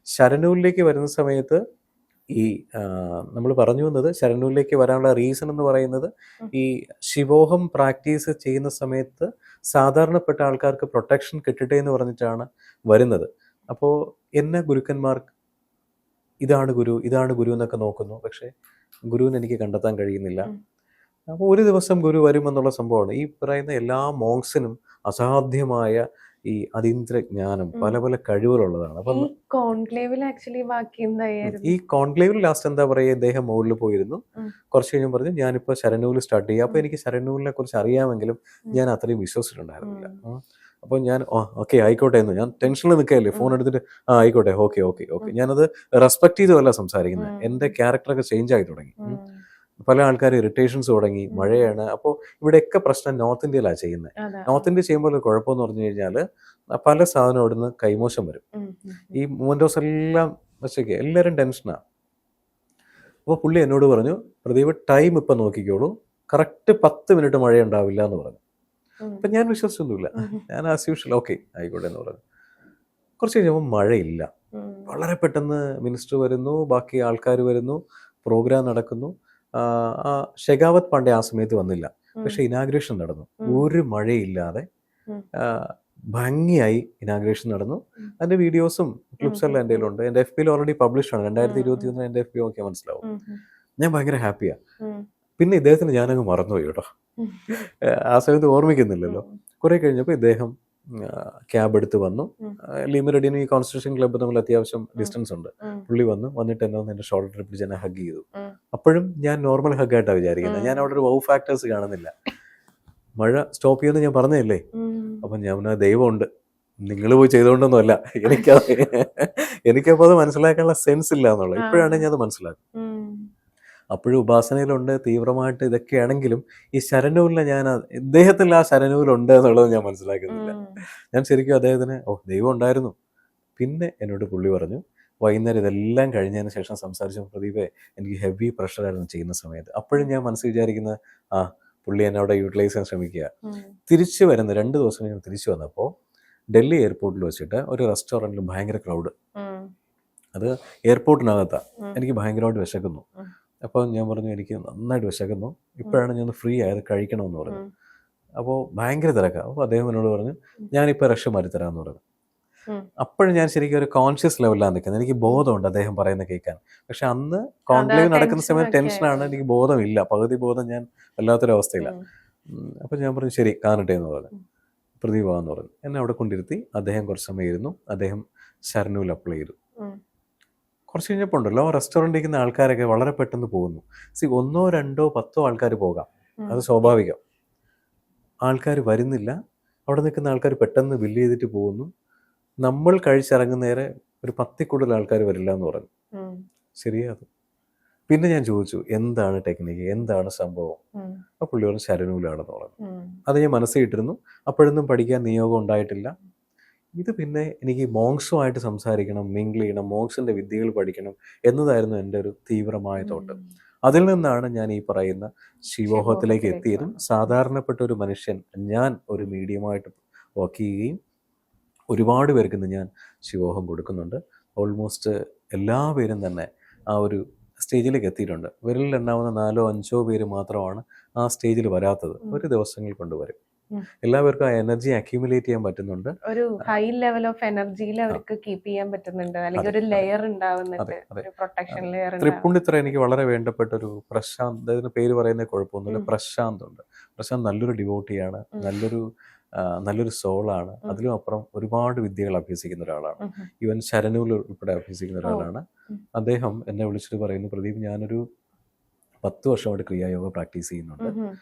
ശരനൂരിലേക്ക് വരുന്ന സമയത്ത് ഈ നമ്മൾ പറഞ്ഞു വന്നത് ശരനൂരിലേക്ക് വരാനുള്ള റീസൺ എന്ന് പറയുന്നത് ഈ ശിവോഹം പ്രാക്ടീസ് ചെയ്യുന്ന സമയത്ത് സാധാരണപ്പെട്ട ആൾക്കാർക്ക് പ്രൊട്ടക്ഷൻ കിട്ടട്ടെ എന്ന് പറഞ്ഞിട്ടാണ് വരുന്നത്. അപ്പോൾ എന്നെ ഗുരുക്കന്മാർ ഇതാണ് ഗുരു എന്നൊക്കെ നോക്കുന്നു. പക്ഷേ ഗുരുവിനെ എനിക്ക് കണ്ടെത്താൻ കഴിയുന്നില്ല. അപ്പോൾ ഒരു ദിവസം ഗുരു വരുമെന്നുള്ള സംഭവമാണ്. ഈ പറയുന്ന എല്ലാ മോങ്സിനും അസാധ്യമായ ഈ അതീന്ദ്രജ്ഞാനം, പല പല കഴിവുകളുള്ളതാണ്. അപ്പം ഈ കോൺക്ലേവിൽ ലാസ്റ്റ് എന്താ പറയുക, ഇദ്ദേഹം മുകളിൽ പോയിരുന്നു. കുറച്ച് കഴിഞ്ഞ് പറഞ്ഞു ഞാനിപ്പോൾ ശരനൂല് സ്റ്റാർട്ട് ചെയ്യാം. അപ്പോൾ എനിക്ക് ശരനൂലിനെ കുറിച്ച് അറിയാമെങ്കിലും ഞാൻ അത്രയും വിശ്വസിച്ചിട്ടുണ്ടായിരുന്നില്ല. അപ്പോൾ ഞാൻ ഓക്കെ ആയിക്കോട്ടെ എന്ന്, ഞാൻ ടെൻഷനിൽ നിൽക്കുകയല്ലേ, ഫോൺ എടുത്തിട്ട് ആയിക്കോട്ടെ ഓക്കെ ഞാനത് റെസ്പെക്ട് ചെയ്തുമല്ല സംസാരിക്കുന്നത്. എൻ്റെ ക്യാരക്ടറൊക്കെ ചേഞ്ച് ആയി തുടങ്ങി. പല ആൾക്കാർ ഇറിറ്റേഷൻസ് തുടങ്ങി. മഴയാണ്. അപ്പോൾ ഇവിടെയൊക്കെ പ്രശ്നം നോർത്ത് ഇന്ത്യയിലാണ് ചെയ്യുന്നത്. നോർത്ത് ഇന്ത്യ ചെയ്യുമ്പോൾ കുഴപ്പമെന്ന് പറഞ്ഞു കഴിഞ്ഞാൽ പല സാധനം അവിടുന്ന് കൈമോശം വരും. ഈ മൂമെൻറ്റോസ് എല്ലാം വെച്ചേക്ക് എല്ലാവരും ടെൻഷനാണ്. അപ്പോൾ പുള്ളി എന്നോട് പറഞ്ഞു, പ്രദീപ് ടൈം ഇപ്പം നോക്കിക്കോളൂ, കറക്റ്റ് 10 മിനിറ്റ് മഴ ഉണ്ടാവില്ല എന്ന് പറഞ്ഞു. അപ്പം ഞാൻ വിശ്വസിച്ചൊന്നുമില്ല. ഞാൻ ആസ് യൂഷ്വൽ ഓക്കെ ആയിക്കോട്ടെ എന്ന് പറഞ്ഞു. കുറച്ച് കഴിഞ്ഞപ്പോൾ മഴയില്ല. വളരെ പെട്ടെന്ന് മിനിസ്റ്റർ വരുന്നു, ബാക്കി ആൾക്കാർ വരുന്നു, പ്രോഗ്രാം നടക്കുന്നു. ഷെഖാവത്ത് പാണ്ഡെ ആ സമയത്ത് വന്നില്ല. പക്ഷെ ഇനാഗ്രേഷൻ നടന്നു. ഒരു മഴയില്ലാതെ ഭംഗിയായി ഇനാഗ്രേഷൻ നടന്നു. അതിന്റെ വീഡിയോസും ക്ലിപ്സും എല്ലാം എൻ്റെ കയ്യിലുണ്ട്. എൻ്റെ FB ഓൾറെഡി പബ്ലിഷ് ആണ്. 2021 എൻ്റെ FB നോക്കിയാൽ മനസ്സിലാവും. ഞാൻ ഭയങ്കര ഹാപ്പിയാ. പിന്നെ ഇദ്ദേഹത്തിന് ഞാനങ്ങ് മറന്നുപോയി കേട്ടോ. ആ സമയത്ത് ഓർമ്മിക്കുന്നില്ലല്ലോ. കുറെ കഴിഞ്ഞപ്പോൾ ഇദ്ദേഹം ക്യാബ് എടുത്ത് വന്നു. ലിമറഡിനും ഈ കോൺസ്റ്റിറ്റ്യൂഷൻ ക്ലബ്ബ് തമ്മിൽ അത്യാവശ്യം ഡിസ്റ്റൻസ് ഉണ്ട്. പുള്ളി വന്നിട്ട് എന്നെ എൻ്റെ ഷോൾഡർ പിടിച്ച് എന്നെ ഹഗ് ചെയ്തു. അപ്പോഴും ഞാൻ നോർമൽ ഹഗ് ആയിട്ടാണ് വിചാരിക്കുന്നത്. ഞാൻ അവിടെ ഒരു വൗ ഫാക്ടേഴ്സ് കാണുന്നില്ല. മഴ സ്റ്റോപ്പ് ചെയ്യുമെന്ന് ഞാൻ പറഞ്ഞതല്ലേ. അപ്പം ഞാൻ ദൈവമുണ്ട്, നിങ്ങൾ പോയി ചെയ്തുകൊണ്ടൊന്നുമല്ല, എനിക്കപ്പോൾ അത് മനസ്സിലാക്കാനുള്ള സെൻസ് ഇല്ല എന്നുള്ളത് ഇപ്പോഴാണ് ഞാൻ അത് മനസ്സിലാക്കും. അപ്പോഴും ഉപാസനയിലുണ്ട് തീവ്രമായിട്ട് ഇതൊക്കെയാണെങ്കിലും ഈ ശരനൂലിനെ ഞാൻ ഇദ്ദേഹത്തിൽ ആ ശരനൂലുണ്ട് എന്നുള്ളത് ഞാൻ മനസ്സിലാക്കുന്നില്ല. ഞാൻ ശരിക്കും അദ്ദേഹത്തിന് ദൈവം ഉണ്ടായിരുന്നു. പിന്നെ എന്നോട് പുള്ളി പറഞ്ഞു, വൈകുന്നേരം ഇതെല്ലാം കഴിഞ്ഞതിന് ശേഷം സംസാരിച്ച പ്രദീപേ എനിക്ക് ഹെവി പ്രഷറായിരുന്നു ചെയ്യുന്ന സമയത്ത്. അപ്പോഴും ഞാൻ മനസ്സിൽ വിചാരിക്കുന്ന പുള്ളി എന്നെ അവിടെ യൂട്ടിലൈസ് ചെയ്യാൻ ശ്രമിക്കുക. തിരിച്ചു വരുന്ന 2 ദിവസം ഞാൻ തിരിച്ചു വന്നപ്പോൾ ഡൽഹി എയർപോർട്ടിൽ വെച്ചിട്ട് ഒരു റെസ്റ്റോറൻറ്റിൽ ഭയങ്കര ക്രൗഡ്. അത് എയർപോർട്ടിനകത്താണ്. എനിക്ക് ഭയങ്കരമായിട്ട് വിശക്കുന്നു. അപ്പോൾ ഞാൻ പറഞ്ഞു എനിക്ക് നന്നായിട്ട് വിശക്കുന്നു, ഇപ്പോഴാണ് ഞാൻ ഫ്രീ ആയത്, കഴിക്കണമെന്ന് പറഞ്ഞു. അപ്പോൾ ഭയങ്കര തിരക്കാണ്. അപ്പോൾ അദ്ദേഹം എന്നോട് പറഞ്ഞു ഞാനിപ്പോൾ റഷ് മാറ്റിത്തരാമെന്ന് പറഞ്ഞു. അപ്പോഴും ഞാൻ ശരിക്കും ഒരു കോൺഷ്യസ് ലെവലിലാണ് നിൽക്കുന്നത്. എനിക്ക് ബോധമുണ്ട് അദ്ദേഹം പറയുന്നത് കേൾക്കാൻ. പക്ഷെ അന്ന് കോൺക്ലേവ് നടക്കുന്ന സമയത്ത് ടെൻഷനാണ്, എനിക്ക് ബോധമില്ല. പകുതി ബോധം ഞാൻ വല്ലാത്തൊരവസ്ഥയിലാണ്. അപ്പോൾ ഞാൻ പറഞ്ഞു ശരി കാണട്ടെ എന്ന് പറഞ്ഞു. പ്രദീപാന്ന് പറഞ്ഞു. എന്നെ അവിടെ കൊണ്ടിരുത്തി. അദ്ദേഹം കുറച്ച് സമയം ഇരുന്നു. അദ്ദേഹം ശരനൂൽ അപ്ലൈ ചെയ്തു. കുറച്ച് കഴിഞ്ഞപ്പോൾ ഉണ്ടല്ലോ റെസ്റ്റോറൻറ്റിൽ ഇരിക്കുന്ന ആൾക്കാരൊക്കെ വളരെ പെട്ടെന്ന് പോകുന്നു. 1, 2, 10 ആൾക്കാർ പോകാം, അത് സ്വാഭാവികം. ആൾക്കാർ വരുന്നില്ല. അവിടെ നിൽക്കുന്ന ആൾക്കാർ പെട്ടെന്ന് ബില്ല് ചെയ്തിട്ട് പോകുന്നു. നമ്മൾ കഴിച്ചിറങ്ങുന്നേരെ ഒരു 10 കൂടുതൽ ആൾക്കാർ വരില്ല എന്ന് പറഞ്ഞു. ശരിയാ അത്. പിന്നെ ഞാൻ ചോദിച്ചു എന്താണ് ടെക്നിക്ക്, എന്താണ് സംഭവം? അപ്പോൾ പുള്ളി പറഞ്ഞു ശരനൂലാണെന്ന് പറഞ്ഞു. അത് ഞാൻ മനസ്സിൽ ഇട്ടിരുന്നു. അപ്പോഴൊന്നും പഠിക്കാൻ നിയോഗം ഉണ്ടായിട്ടില്ല. ഇത് പിന്നെ എനിക്ക് മോങ്സുമായിട്ട് സംസാരിക്കണം, മിങ്കിൾ ചെയ്യണം, മോങ്സിൻ്റെ വിദ്യകൾ പഠിക്കണം എന്നതായിരുന്നു എൻ്റെ ഒരു തീവ്രമായ തോട്ട്. അതിൽ നിന്നാണ് ഞാൻ ഈ പറയുന്ന ശിവോഹത്തിലേക്ക് എത്തിയതും സാധാരണപ്പെട്ട ഒരു മനുഷ്യൻ ഞാൻ ഒരു മീഡിയമായിട്ട് വർക്ക് ചെയ്യുകയും ഒരുപാട് പേർക്ക് ഇന്ന് ഞാൻ ശിവോഹം കൊടുക്കുന്നുണ്ട്. ഓൾമോസ്റ്റ് എല്ലാവരും തന്നെ ആ ഒരു സ്റ്റേജിലേക്ക് എത്തിയിട്ടുണ്ട്. വിരലിൽ എണ്ണാവുന്ന 4 or 5 പേര് മാത്രമാണ് ആ സ്റ്റേജിൽ വരാത്തത്. ഒരു ദിവസങ്ങൾ കൊണ്ടുവരും. എല്ലാവർക്കും ആ എനർജി അക്യൂമുലേറ്റ് ചെയ്യാൻ പറ്റുന്നുണ്ട്. ഒരു ഹൈ ലെവൽ ഓഫ് എനർജിയിൽ അവർക്ക് കീപ്പ് ചെയ്യാൻ പറ്റുന്നുണ്ട്. അല്ലെങ്കിൽ ഒരു ലെയർ ഉണ്ടാവുന്നുണ്ട്, ഒരു പ്രൊട്ടക്ഷൻ ലെയർ. തൃപ്പൂണിത്തുറ എനിക്ക് വളരെ വേണ്ടപ്പെട്ട ഒരു പ്രശാന്ത്, അദ്ദേഹത്തിന് പേര് പറയുന്നത് കുഴപ്പമൊന്നുമില്ല, പ്രശാന്ത് ഉണ്ട്. പ്രശാന്ത് നല്ലൊരു ഡിവോട്ടിയാണ്, നല്ലൊരു സോളാണ്. അതിലും അപ്പുറം ഒരുപാട് വിദ്യകൾ അഭ്യസിക്കുന്ന ഒരാളാണ്. ഈവൻ ശരനൂൽ ഉൾപ്പെടെ അഭ്യസിക്കുന്ന ഒരാളാണ്. അദ്ദേഹം എന്നെ വിളിച്ചിട്ട് പറയുന്നു, പ്രദീപ് ഞാനൊരു 10 വർഷമായിട്ട് ക്രിയായോഗ പ്രാക്ടീസ് ചെയ്യുന്നുണ്ട്.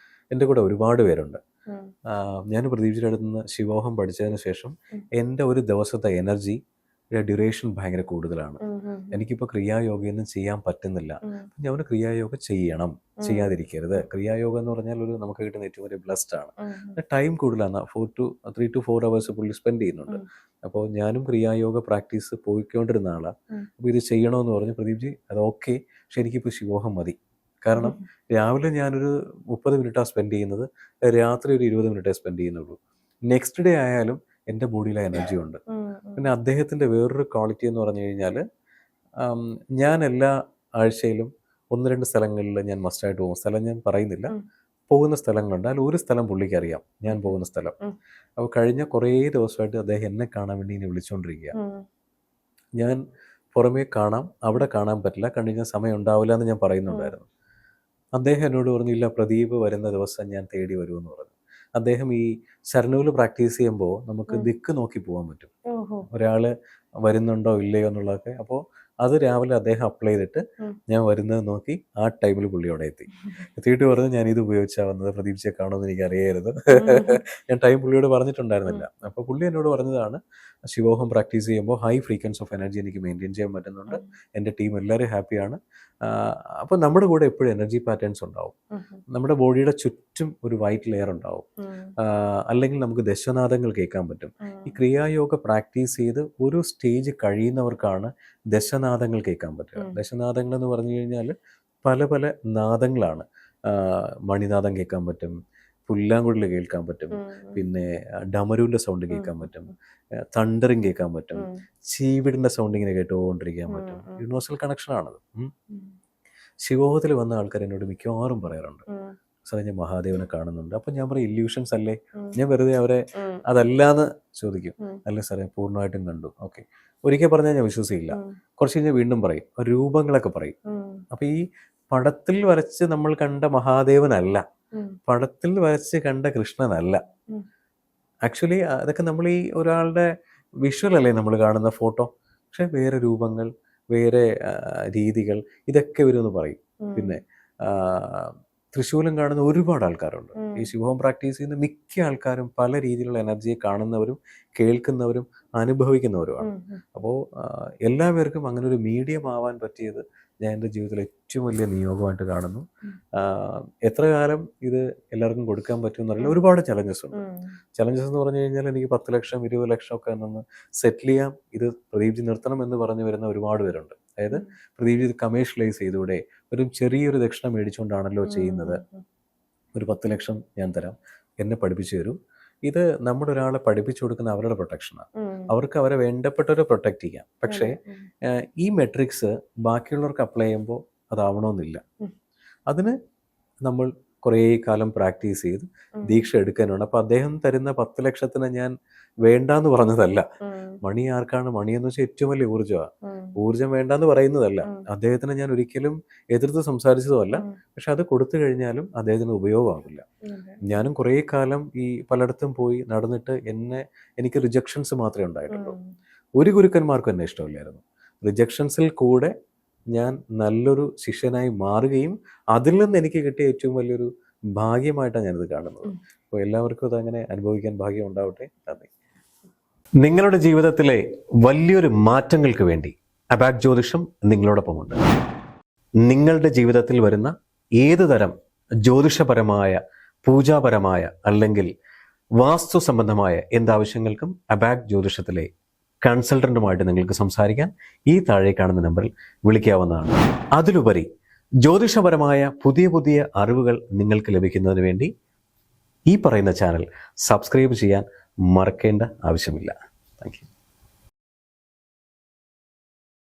എൻ്റെ കൂടെ ഒരുപാട് പേരുണ്ട്. ഞാൻ പ്രദീപിൻ്റെ അടുത്ത് നിന്ന് ശിവോഹം പഠിച്ചതിന് ശേഷം എൻ്റെ ഒരു ദിവസത്തെ എനർജി ഡ്യൂറേഷൻ ഭയങ്കര കൂടുതലാണ്. എനിക്കിപ്പോൾ ക്രിയായോഗയൊന്നും ചെയ്യാൻ പറ്റുന്നില്ല. ഞാൻ ക്രിയായോഗ ചെയ്യണം, ചെയ്യാതിരിക്കരുത്. ക്രിയായോഗ എന്ന് പറഞ്ഞാൽ നമുക്ക് കിട്ടുന്ന ഏറ്റവും വലിയ ബ്ലസ്ഡ് ആണ്. ടൈം കൂടുതലാണ്. 3 to 4 hours പുള്ളി സ്പെൻഡ് ചെയ്യുന്നുണ്ട്. അപ്പോൾ ഞാനും ക്രിയായോഗ പ്രാക്ടീസ് പോയിക്കൊണ്ടിരുന്ന ആളാണ്. അപ്പോൾ ഇത് ചെയ്യണമെന്ന് പറഞ്ഞു. പ്രദീപ് ജി അത് ഓക്കെ, പക്ഷെ എനിക്കിപ്പോൾ ശിവോഹം മതി. കാരണം രാവിലെ ഞാനൊരു 30 മിനിറ്റാണ് സ്പെൻഡ് ചെയ്യുന്നത്, രാത്രി ഒരു 20 മിനിറ്റേ സ്പെൻഡ് ചെയ്യുന്നുള്ളൂ. നെക്സ്റ്റ് ഡേ ആയാലും എൻ്റെ ബോഡിയിലെ എനർജി ഉണ്ട്. പിന്നെ അദ്ദേഹത്തിൻ്റെ വേറൊരു ക്വാളിറ്റി എന്ന് പറഞ്ഞു കഴിഞ്ഞാൽ, ഞാൻ എല്ലാ ആഴ്ചയിലും 1-2 സ്ഥലങ്ങളിൽ ഞാൻ മസ്റ്റായിട്ട് പോകും. സ്ഥലം ഞാൻ പറയുന്നില്ല, പോകുന്ന സ്ഥലങ്ങളുണ്ട്. അതിൽ ഒരു സ്ഥലം പുള്ളിക്ക് അറിയാം, ഞാൻ പോകുന്ന സ്ഥലം. അപ്പോൾ കഴിഞ്ഞ കുറേ ദിവസമായിട്ട് അദ്ദേഹം എന്നെ കാണാൻ വേണ്ടി ഇനി വിളിച്ചുകൊണ്ടിരിക്കുക. ഞാൻ പുറമേ കാണാം, അവിടെ കാണാൻ പറ്റില്ല, കണ്ടുകഴിഞ്ഞാൽ സമയം ഉണ്ടാവില്ല എന്ന് ഞാൻ പറയുന്നുണ്ടായിരുന്നു. അദ്ദേഹം എന്നോട് പറഞ്ഞു, ഇല്ല പ്രദീപ് വരുന്ന ദിവസം ഞാൻ തേടി വരുമെന്ന് പറഞ്ഞു. അദ്ദേഹം ഈ ശരണൂല് പ്രാക്ടീസ് ചെയ്യുമ്പോൾ നമുക്ക് ദിക്ക് നോക്കി പോകാൻ പറ്റും, ഒരാൾ വരുന്നുണ്ടോ ഇല്ലയോ എന്നുള്ളതൊക്കെ. അപ്പോൾ അത് രാവിലെ അദ്ദേഹം അപ്ലൈ ചെയ്തിട്ട് ഞാൻ വരുന്നത് നോക്കി ആ ടൈമിൽ പുള്ളി അവിടെ എത്തിയിട്ട് പറഞ്ഞു, ഞാൻ ഇത് ഉപയോഗിച്ചാൽ വന്നത്, പ്രദീപ് കാണുമെന്ന് എനിക്ക് അറിയായിരുന്നു. ഞാൻ ടൈം പുള്ളിയോട് പറഞ്ഞിട്ടുണ്ടായിരുന്നില്ല. അപ്പോൾ പുള്ളി എന്നോട് പറഞ്ഞതാണ്, ശിവോഹം പ്രാക്ടീസ് ചെയ്യുമ്പോൾ ഹൈ ഫ്രീക്വൻസി ഓഫ് എനർജി എനിക്ക് മെയിൻറ്റെയിൻ ചെയ്യാൻ പറ്റുന്നുണ്ട്, എൻ്റെ ടീം എല്ലാവരും ഹാപ്പിയാണ്. അപ്പോൾ നമ്മുടെ കൂടെ എപ്പോഴും എനർജി പാറ്റേൺസ് ഉണ്ടാവും, നമ്മുടെ ബോഡിയുടെ ചുറ്റും ഒരു വൈറ്റ് ലെയർ ഉണ്ടാവും, അല്ലെങ്കിൽ നമുക്ക് ദശനാദങ്ങൾ കേൾക്കാൻ പറ്റും. ഈ ക്രിയായോഗ പ്രാക്ടീസ് ചെയ്ത് ഒരു സ്റ്റേജ് കഴിയുന്നവർക്കാണ് ദശനാദങ്ങൾ കേൾക്കാൻ പറ്റുക. ദശനാദങ്ങൾ എന്ന് പറഞ്ഞു കഴിഞ്ഞാൽ പല പല നാദങ്ങളാണ്. മണിനാദം കേൾക്കാൻ പറ്റും, പുല്ലാങ്കുഴൽ കേൾക്കാൻ പറ്റും, പിന്നെ ഡമരുവിൻ്റെ സൗണ്ട് കേൾക്കാൻ പറ്റും, തണ്ടറിങ് കേൾക്കാൻ പറ്റും, ചീവിടിൻ്റെ സൗണ്ട് ഇങ്ങനെ കേട്ടുകൊണ്ടിരിക്കാൻ പറ്റും. യൂണിവേഴ്സൽ കണക്ഷനാണത്. ശിവോഹത്തിൽ വന്ന ആൾക്കാർ എന്നോട് മിക്കവാറും പറയാറുണ്ട്, സാറേ ഞാൻ മഹാദേവനെ കാണുന്നുണ്ട്. അപ്പം ഞാൻ പറയും, ഇല്യൂഷൻസ് അല്ലേ? ഞാൻ വെറുതെ അവരെ അതല്ലാന്ന് ചോദിക്കും. അല്ലേ സാറേ പൂർണ്ണമായിട്ടും കണ്ടു. ഓക്കെ, ഒരിക്കൽ പറഞ്ഞാൽ ഞാൻ വിശ്വസിക്കില്ല, കുറച്ച് കഴിഞ്ഞാൽ വീണ്ടും പറയും, രൂപങ്ങളൊക്കെ പറയും. അപ്പം ഈ പടത്തിൽ വരച്ച് നമ്മൾ കണ്ട മഹാദേവനല്ല, പടത്തിൽ വരച്ച് കണ്ട കൃഷ്ണനല്ല. ആക്ച്വലി അതൊക്കെ നമ്മൾ ഈ ഒരാളുടെ വിഷ്വൽ അല്ലേ നമ്മൾ കാണുന്ന ഫോട്ടോ, പക്ഷെ വേറെ രൂപങ്ങൾ, വേറെ രീതികൾ, ഇതൊക്കെ വരുമെന്ന് പറയും. പിന്നെ തൃശ്ശൂലം കാണുന്ന ഒരുപാട് ആൾക്കാരുണ്ട്. ഈ ശിവഹോം പ്രാക്ടീസ് ചെയ്യുന്ന മിക്ക ആൾക്കാരും പല രീതിയിലുള്ള എനർജിയെ കാണുന്നവരും കേൾക്കുന്നവരും അനുഭവിക്കുന്നവരുമാണ്. അപ്പോൾ എല്ലാവർക്കും അങ്ങനെ ഒരു മീഡിയം ആവാൻ പറ്റിയത് ഞാൻ എൻ്റെ ജീവിതത്തിൽ ഏറ്റവും വലിയ നിയോഗമായിട്ട് കാണുന്നു. എത്ര കാലം ഇത് എല്ലാവർക്കും കൊടുക്കാൻ പറ്റുമെന്ന് അറിയില്ല. ഒരുപാട് ചലഞ്ചസ് ഉണ്ട്. ചലഞ്ചസ് എന്ന് പറഞ്ഞു കഴിഞ്ഞാൽ എനിക്ക് 10 ലക്ഷം 20 ലക്ഷം ഒക്കെ നിന്ന് സെറ്റിൽ ചെയ്യാം, ഇത് പ്രദീപ്ജി നിർത്തണം എന്ന് പറഞ്ഞു വരുന്ന ഒരുപാട് പേരുണ്ട്. അതായത് പ്രദീപ്ജി ഇത് കമേഴ്ഷ്യലൈസ് ചെയ്തൂടെ, ഒരു ചെറിയൊരു ദക്ഷിണ മേടിച്ചുകൊണ്ടാണല്ലോ ചെയ്യുന്നത്, ഒരു 10 ലക്ഷം ഞാൻ തരാം, എന്നെ പഠിപ്പിച്ചു തരൂ. ഇത് നമ്മുടെ ഒരാളെ പഠിപ്പിച്ചു കൊടുക്കുന്ന അവരുടെ പ്രൊട്ടക്ഷനാണ്, അവർക്ക് അവരെ വേണ്ടപ്പെട്ടവരെ പ്രൊട്ടക്റ്റ് ചെയ്യാം. പക്ഷേ ഈ മെട്രിക്സ് ബാക്കിയുള്ളവർക്ക് അപ്ലൈ ചെയ്യുമ്പോൾ അതാവണമെന്നില്ല. അതിന് നമ്മൾ കുറേ കാലം പ്രാക്ടീസ് ചെയ്ത് ദീക്ഷ എടുക്കാനുണ്ട്. അപ്പം അദ്ദേഹം തരുന്ന 10 ലക്ഷത്തിന് ഞാൻ വേണ്ടാന്ന് പറഞ്ഞതല്ല. മണി ആർക്കാണ്? മണി എന്ന് വെച്ചാൽ ഏറ്റവും വലിയ ഊർജ്ജമാണ്. ഊർജ്ജം വേണ്ടാന്ന് പറയുന്നതല്ല. അദ്ദേഹത്തിന് ഞാൻ ഒരിക്കലും എതിർത്ത് സംസാരിച്ചതുമല്ല. പക്ഷെ അത് കൊടുത്തു കഴിഞ്ഞാലും അദ്ദേഹത്തിന് ഉപയോഗമാകില്ല. ഞാനും കുറേ കാലം ഈ പലയിടത്തും പോയി നടന്നിട്ട് എനിക്ക് റിജക്ഷൻസ് മാത്രമേ ഉണ്ടായിട്ടുള്ളൂ. ഒരു ഗുരുക്കന്മാർക്കും എന്നെ ഇഷ്ടമില്ലായിരുന്നു. റിജക്ഷൻസിൽ കൂടെ ഞാൻ നല്ലൊരു ശിഷ്യനായി മാറുകയും അതിൽ നിന്ന് എനിക്ക് കിട്ടിയ ഏറ്റവും വലിയൊരു ഭാഗ്യമായിട്ടാണ് ഞാനിത് കാണുന്നത്. അപ്പോൾ എല്ലാവർക്കും അതങ്ങനെ അനുഭവിക്കാൻ ഭാഗ്യം ഉണ്ടാവട്ടെ. നന്ദി. നിങ്ങളുടെ ജീവിതത്തിലെ വലിയൊരു മാറ്റങ്ങൾക്ക് വേണ്ടി അബാക് ജ്യോതിഷം നിങ്ങളോടൊപ്പമുണ്ട്. നിങ്ങളുടെ ജീവിതത്തിൽ വരുന്ന ഏതു തരം ജ്യോതിഷപരമായ, പൂജാപരമായ അല്ലെങ്കിൽ വാസ്തു സംബന്ധമായ എന്താവശ്യങ്ങൾക്കും അബാക് ജ്യോതിഷത്തിലെ കൺസൾട്ടൻറ്റുമായിട്ട് നിങ്ങൾക്ക് സംസാരിക്കാൻ ഈ താഴെ കാണുന്ന നമ്പറിൽ വിളിക്കാവുന്നതാണ്. അതിലുപരി ജ്യോതിഷപരമായ പുതിയ പുതിയ അറിവുകൾ നിങ്ങൾക്ക് ലഭിക്കുന്നതിന് വേണ്ടി ഈ പറയുന്ന ചാനൽ സബ്സ്ക്രൈബ് ചെയ്യാൻ മറക്കേണ്ട ആവശ്യമില്ല. Thank you.